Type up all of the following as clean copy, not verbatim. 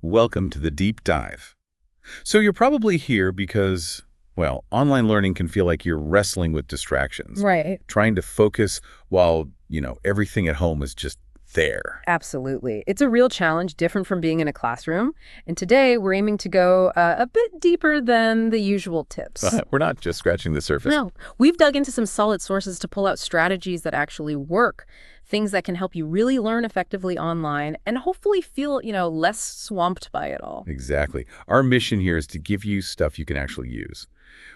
Welcome to the deep dive. So you're probably here because, well, online learning can feel like you're wrestling with distractions, Right. trying to focus while, everything at home is just there. Absolutely. It's a real challenge, different from being in a classroom. And today we're aiming to go a bit deeper than the usual tips. We're not just scratching the surface. No, we've dug into some solid sources to pull out strategies that actually work, things that can help you really learn effectively online and hopefully feel, less swamped by it all. Exactly. Our mission here is to give you stuff you can actually use.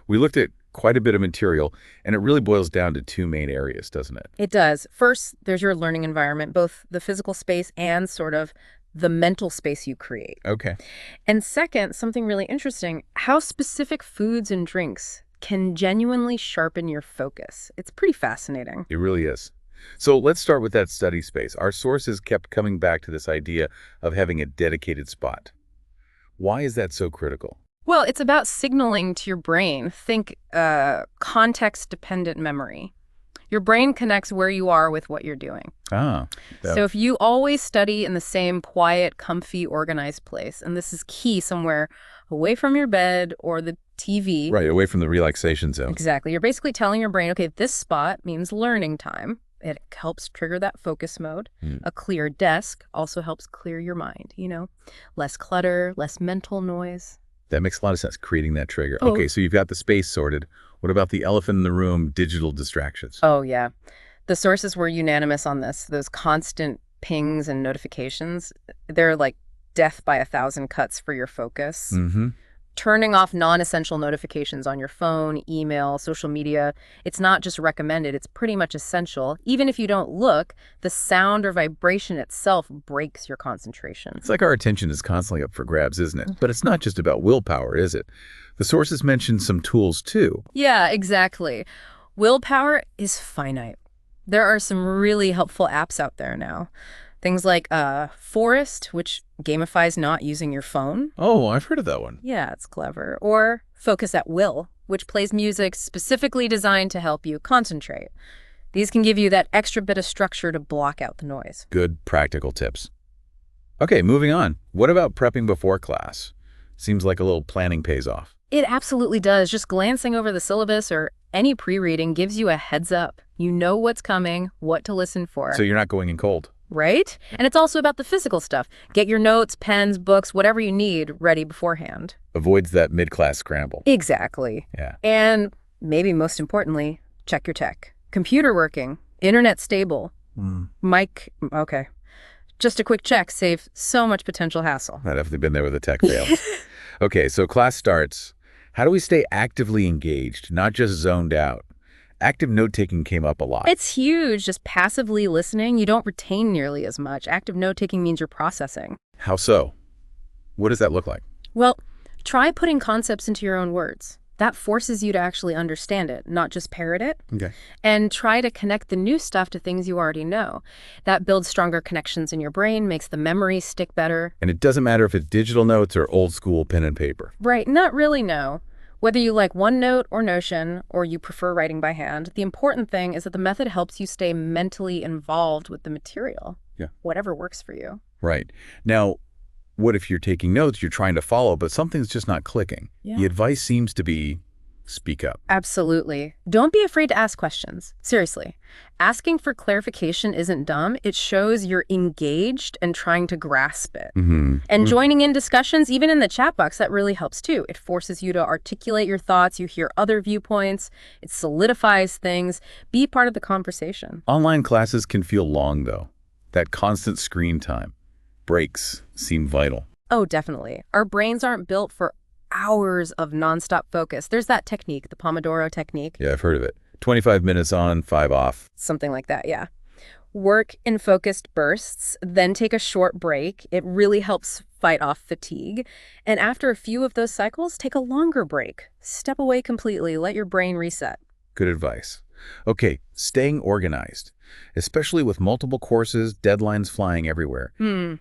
We looked at quite a bit of material, and it really boils down to two main areas, doesn't it? It does. First, there's your learning environment, both the physical space and sort of the mental space you create. Okay. And second, something really interesting, how specific foods and drinks can genuinely sharpen your focus. It's pretty fascinating. It really is. So let's start with that study space. Our sources kept coming back to this idea of having a dedicated spot. Why is that so critical? Well, it's about signaling to your brain. Think context-dependent memory. Your brain connects where you are with what you're doing. Yeah. So if you always study in the same quiet, comfy, organized place, and this is key somewhere away from your bed or the TV. Right, away from the relaxation zone. Exactly. You're basically telling your brain, okay, this spot means learning time. It helps trigger that focus mode. A clear desk also helps clear your mind, less clutter, less mental noise. That makes a lot of sense, creating that trigger. Oh. Okay, so you've got the space sorted. What about the elephant in the room, digital distractions? Oh, yeah. The sources were unanimous on this. Those constant pings and notifications, they're like death by 1,000 cuts for your focus. Mm-hmm. Turning off non-essential notifications on your phone, email, social media, it's not just recommended, it's pretty much essential. Even if you don't look, the sound or vibration itself breaks your concentration. It's like our attention is constantly up for grabs, isn't it? But it's not just about willpower, is it? The sources mentioned some tools, too. Yeah, exactly. Willpower is finite. There are some really helpful apps out there now. Things like Forest, which gamifies not using your phone. Oh, I've heard of that one. Yeah, it's clever. Or Focus at Will, which plays music specifically designed to help you concentrate. These can give you that extra bit of structure to block out the noise. Good practical tips. Okay, moving on. What about prepping before class? Seems like a little planning pays off. It absolutely does. Just glancing over the syllabus or any pre-reading gives you a heads up. You know what's coming, what to listen for. So you're not going in cold. Right? And it's also about the physical stuff. Get your notes, pens, books, whatever you need ready beforehand. Avoids that mid-class scramble. Exactly. Yeah. And maybe most importantly, check your tech. Computer working, internet stable, mic, okay. Just a quick check saves so much potential hassle. I've definitely been there with a tech fail. Okay, so class starts. How do we stay actively engaged, not just zoned out? Active note-taking came up a lot. It's huge. Just passively listening, you don't retain nearly as much. Active note-taking means you're processing. How so? What does that look like? Well, try putting concepts into your own words. That forces you to actually understand it, not just parrot it. Okay. And try to connect the new stuff to things you already know. That builds stronger connections in your brain, makes the memory stick better. And it doesn't matter if it's digital notes or old school pen and paper. Right, not really, no. Whether you like OneNote or Notion, or you prefer writing by hand, the important thing is that the method helps you stay mentally involved with the material. Yeah. Whatever works for you. Right. Now, what if you're taking notes, you're trying to follow, but something's just not clicking? Yeah. The advice seems to be speak up. Absolutely. Don't be afraid to ask questions. Seriously. Asking for clarification isn't dumb. It shows you're engaged and trying to grasp it. And joining in discussions, even in the chat box, that really helps too. It forces you to articulate your thoughts. You hear other viewpoints. It solidifies things. Be part of the conversation. Online classes can feel long, though. That constant screen time. Breaks seem vital. Oh, definitely. Our brains aren't built for hours of nonstop focus. There's that technique, the Pomodoro technique. Yeah, I've heard of it. 25 minutes on, 5 off. Something like that, yeah. Work in focused bursts, then take a short break. It really helps fight off fatigue. And after a few of those cycles, take a longer break. Step away completely. Let your brain reset. Good advice. Okay, staying organized, especially with multiple courses, deadlines flying everywhere.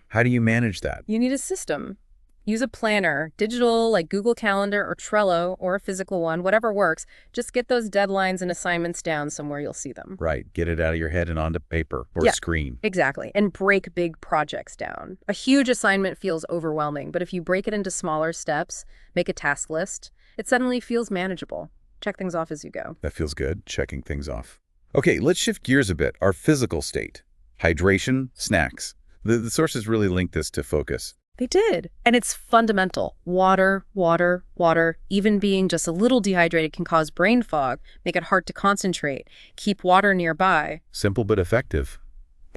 How do you manage that? You need a system. Use a planner, digital like Google Calendar or Trello, or a physical one, whatever works. Just get those deadlines and assignments down somewhere you'll see them. Right. Get it out of your head and onto paper or Yeah. screen. Exactly. And break big projects down. A huge assignment feels overwhelming, but if you break it into smaller steps, make a task list, it suddenly feels manageable. Check things off as you go. That feels good, checking things off. Okay, let's shift gears a bit. Our physical state. Hydration, snacks. The sources really link this to focus. They did. And it's fundamental. Water, water, water. Even being just a little dehydrated can cause brain fog, make it hard to concentrate. Keep water nearby. Simple but effective.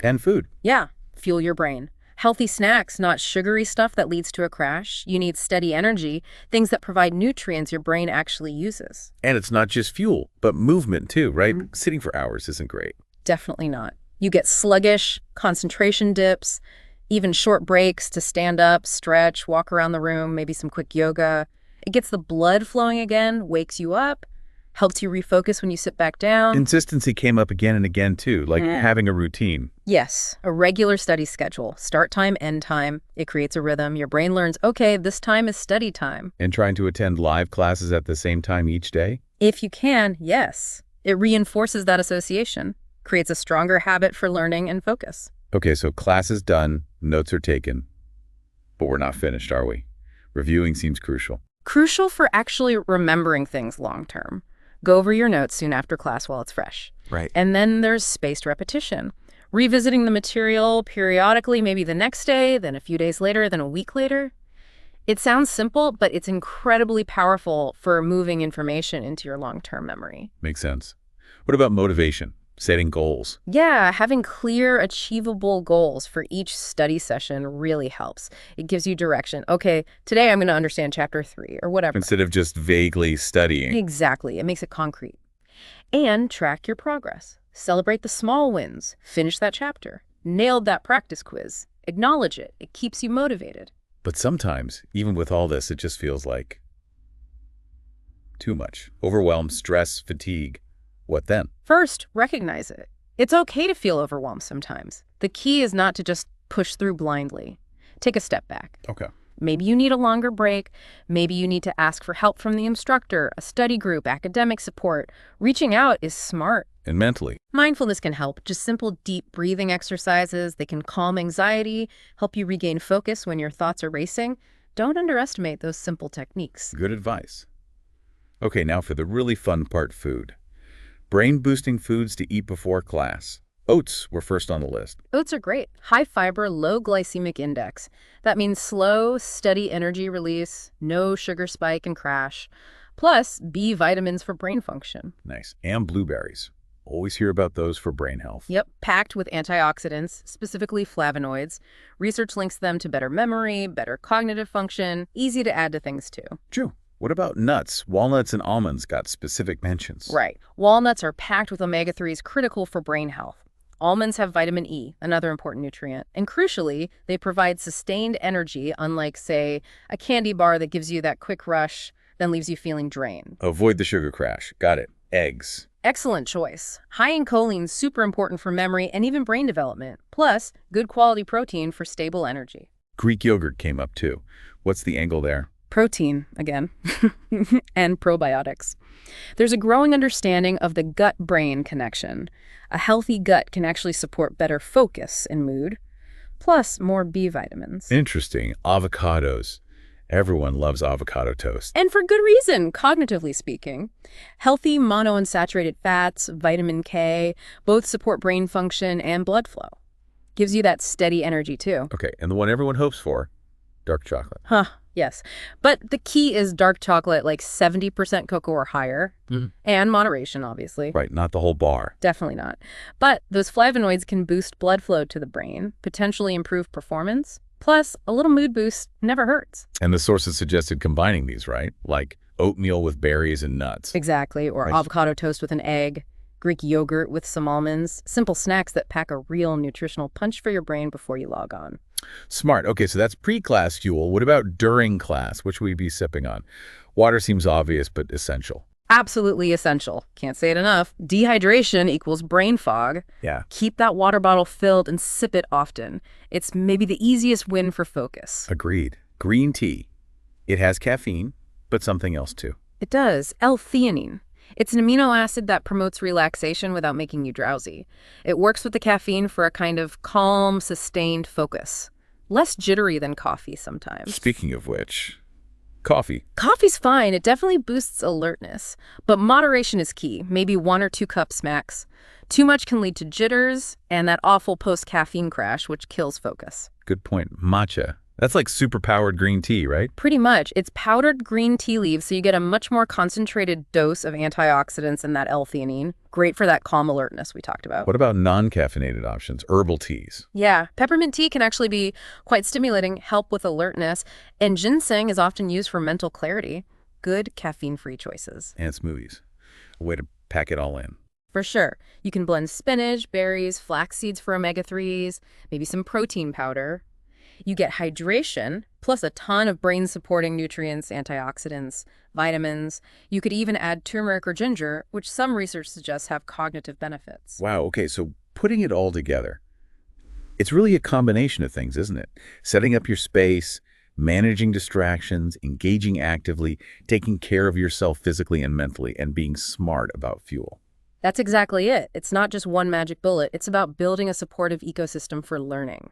And food. Yeah, fuel your brain. Healthy snacks, not sugary stuff that leads to a crash. You need steady energy, things that provide nutrients your brain actually uses. And it's not just fuel, but movement too, right? Sitting for hours isn't great. Definitely not. You get sluggish, concentration dips, even short breaks to stand up, stretch, walk around the room, maybe some quick yoga. It gets the blood flowing again, wakes you up, helps you refocus when you sit back down. Consistency came up again and again too, like having a routine. Yes, a regular study schedule. Start time, end time. It creates a rhythm. Your brain learns, okay, this time is study time. And trying to attend live classes at the same time each day? If you can, yes. It reinforces that association, creates a stronger habit for learning and focus. Okay, so class is done, notes are taken, but we're not finished, are we? Reviewing seems crucial. Crucial for actually remembering things long term. Go over your notes soon after class while it's fresh. Right. And then there's spaced repetition. Revisiting the material periodically, maybe the next day, then a few days later, then a week later. It sounds simple, but it's incredibly powerful for moving information into your long-term memory. Makes sense. What about motivation? Setting goals? Yeah, having clear, achievable goals for each study session really helps. It gives you direction. Okay, today I'm going to understand chapter 3 or whatever. Instead of just vaguely studying. Exactly. It makes it concrete. And track your progress. Celebrate the small wins. Finish that chapter. Nailed that practice quiz. Acknowledge it. It keeps you motivated. But sometimes, even with all this, it just feels like too much. Overwhelm, stress, fatigue. What then? First, recognize it. It's okay to feel overwhelmed sometimes. The key is not to just push through blindly. Take a step back. Okay. Maybe you need a longer break. Maybe you need to ask for help from the instructor, a study group, academic support. Reaching out is smart. And mentally? Mindfulness can help. Just simple, deep breathing exercises. They can calm anxiety, help you regain focus when your thoughts are racing. Don't underestimate those simple techniques. Good advice. Okay, now for the really fun part, food. Brain-boosting foods to eat before class. Oats were first on the list. Oats are great. High fiber, low glycemic index. That means slow, steady energy release, no sugar spike and crash. Plus, B vitamins for brain function. Nice. And blueberries. Always hear about those for brain health. Yep, packed with antioxidants, specifically flavonoids. Research links them to better memory, better cognitive function, easy to add to things too. True. What about nuts? Walnuts and almonds got specific mentions. Right. Walnuts are packed with omega-3s critical for brain health. Almonds have vitamin E, another important nutrient. And crucially, they provide sustained energy, unlike, say, a candy bar that gives you that quick rush, then leaves you feeling drained. Avoid the sugar crash. Got it. Eggs. Excellent choice. High in choline, super important for memory and even brain development. Plus, good quality protein for stable energy. Greek yogurt came up too. What's the angle there? Protein, again, and probiotics. There's a growing understanding of the gut-brain connection. A healthy gut can actually support better focus and mood, plus more B vitamins. Interesting. Avocados. Everyone loves avocado toast. And for good reason, cognitively speaking. Healthy monounsaturated fats, vitamin K, both support brain function and blood flow. Gives you that steady energy, too. Okay, and the one everyone hopes for, dark chocolate. Yes. But the key is dark chocolate, like 70% cocoa or higher, and moderation, obviously. Right, not the whole bar. Definitely not. But those flavonoids can boost blood flow to the brain, potentially improve performance. Plus, a little mood boost never hurts. And the sources suggested combining these, right? Like oatmeal with berries and nuts. Exactly. Or avocado toast with an egg, Greek yogurt with some almonds. Simple snacks that pack a real nutritional punch for your brain before you log on. Smart. Okay, so that's pre-class fuel. What about during class? What should we be sipping on? Water seems obvious, but essential. Absolutely essential. Can't say it enough. Dehydration equals brain fog. Yeah. Keep that water bottle filled and sip it often. It's maybe the easiest win for focus. Agreed. Green tea. It has caffeine, but something else too. It does. L-theanine. It's an amino acid that promotes relaxation without making you drowsy. It works with the caffeine for a kind of calm, sustained focus. Less jittery than coffee sometimes. Speaking of which, coffee. Coffee's fine. It definitely boosts alertness. But moderation is key. Maybe 1 or 2 cups max. Too much can lead to jitters and that awful post-caffeine crash, which kills focus. Good point. Matcha. That's like super-powered green tea, right? Pretty much. It's powdered green tea leaves, so you get a much more concentrated dose of antioxidants and that L-theanine. Great for that calm alertness we talked about. What about non-caffeinated options, herbal teas? Yeah, peppermint tea can actually be quite stimulating, help with alertness, and ginseng is often used for mental clarity. Good caffeine-free choices. And smoothies. A way to pack it all in. For sure. You can blend spinach, berries, flax seeds for omega-3s, maybe some protein powder. You get hydration, plus a ton of brain-supporting nutrients, antioxidants, vitamins. You could even add turmeric or ginger, which some research suggests have cognitive benefits. Wow, okay, so putting it all together, it's really a combination of things, isn't it? Setting up your space, managing distractions, engaging actively, taking care of yourself physically and mentally, and being smart about fuel. That's exactly it. It's not just one magic bullet. It's about building a supportive ecosystem for learning.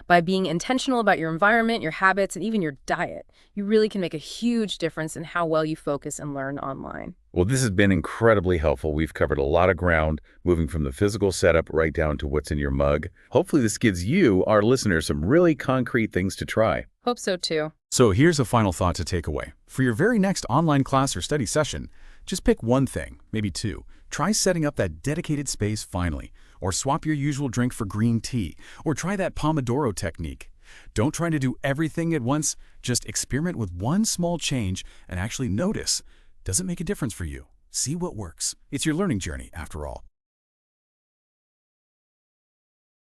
By being intentional about your environment, your habits, and even your diet, you really can make a huge difference in how well you focus and learn online. Well, this has been incredibly helpful. We've covered a lot of ground, moving from the physical setup right down to what's in your mug. Hopefully this gives you, our listeners, some really concrete things to try. Hope so too. So here's a final thought to take away. For your very next online class or study session, just pick one thing, maybe 2. Try setting up that dedicated space finally, or swap your usual drink for green tea, or try that Pomodoro technique. Don't try to do everything at once, just experiment with one small change and actually notice. Does it make a difference for you? See what works. It's your learning journey, after all.